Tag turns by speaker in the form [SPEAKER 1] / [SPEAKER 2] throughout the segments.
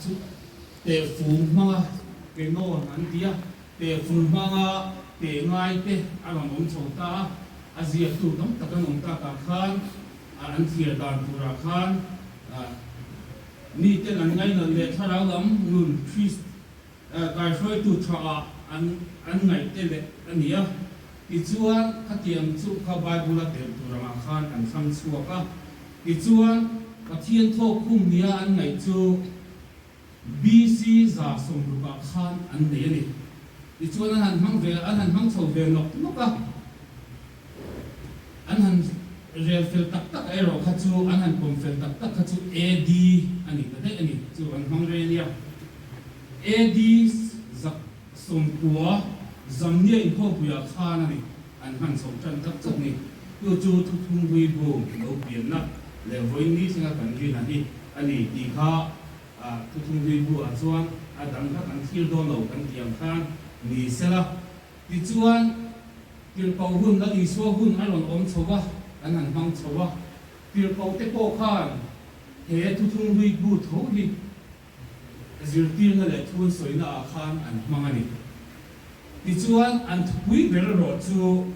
[SPEAKER 1] chu te fu ma ke no an dia te fu ma te ngai te alam chota azia tu tam takan ta ka khan an thia dan pura khan ni te nan ngai nan le tharau lam nun trees kai froi tu tha an ngai te le ania ti chuan khatiam chu kha bible te pura khan an sam chuaka ti chuan pathian tho khum nia an ngai chu BC za som ruka khan an nei ani ti chuan an han hang chho ve nok ka an han rel fel tak ai ro kha chu an han pom fel tak kha chu AD ani ta de ani chu an hang re nia AD za som kwa zamnia in ho puya khan ani an han chho chan tak chak ni tu chu thu thung hui bo lo pian na le voi ni singa kan ri na hi ani ti kha thu thung hui bo a chuan a dang kha kan thil do lo kan tiam khan ni sela ti chuan til pau hun la i so hun alon om chowa an han hang chowa til pau te ko khan he thu thung hui bu tho hi zir tir na le thun soina a khan an mangani ti chuan an thui ber ro chu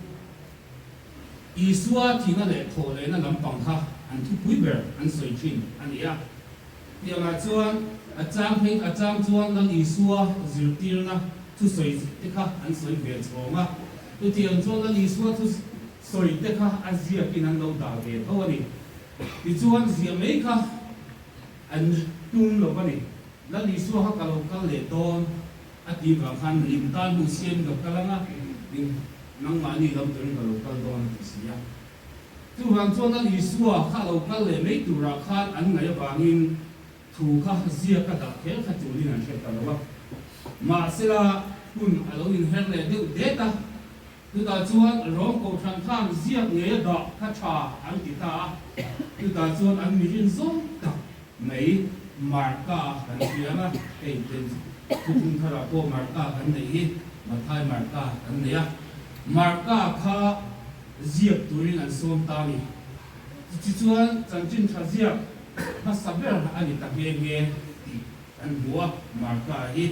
[SPEAKER 1] isua thina le tho le na lampang kha an thui ber an soi thin ania ti ma chuan a chang chuan lang isua zir tir na thu soi te kha an soi ve chonga tu tiang chuan lang isua thu soi te kha azia kin an lo da ve tho ani ti chuan zia mai kha an tum lo ani lang isua ha ka lo kal le don ati ka khan lim tan bu siem ga kalanga ding nang mani lam tun ka lo kal don sia tu hang chuan lang isua kha lo kal le mai tu ra khan an ngai bangin thu kha zia ka da khel kha chu lin an she ta lo ma sela kun alo in her le de data tu ta chuan rong ko than tham zia nge da kha tha an ti ta tu ta chuan an mi rin zo ta mai marka kan tianga ei ten thung thara ko marka kan nei hi ma thai marka kan nei a marka kha zia turin an som ta ni chi chuan chan chin tha zia ha saber ani ta nge an bua marka hi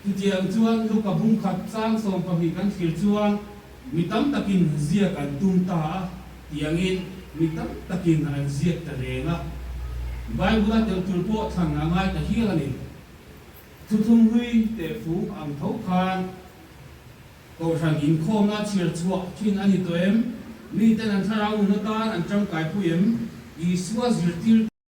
[SPEAKER 1] tu tiang chuan lu ka bung khat chang som pa hi kan thil chuan mitam takin zia kan tum ta tiangin mitam takin an zia ta renga Bible te tulpo thang ngai ta hi ani thu thung hui te fu ang tho khan ko ran in khom na chir chuak thin ani toem ni ten an tharau na tan an chang kai pu em i suwa zirtil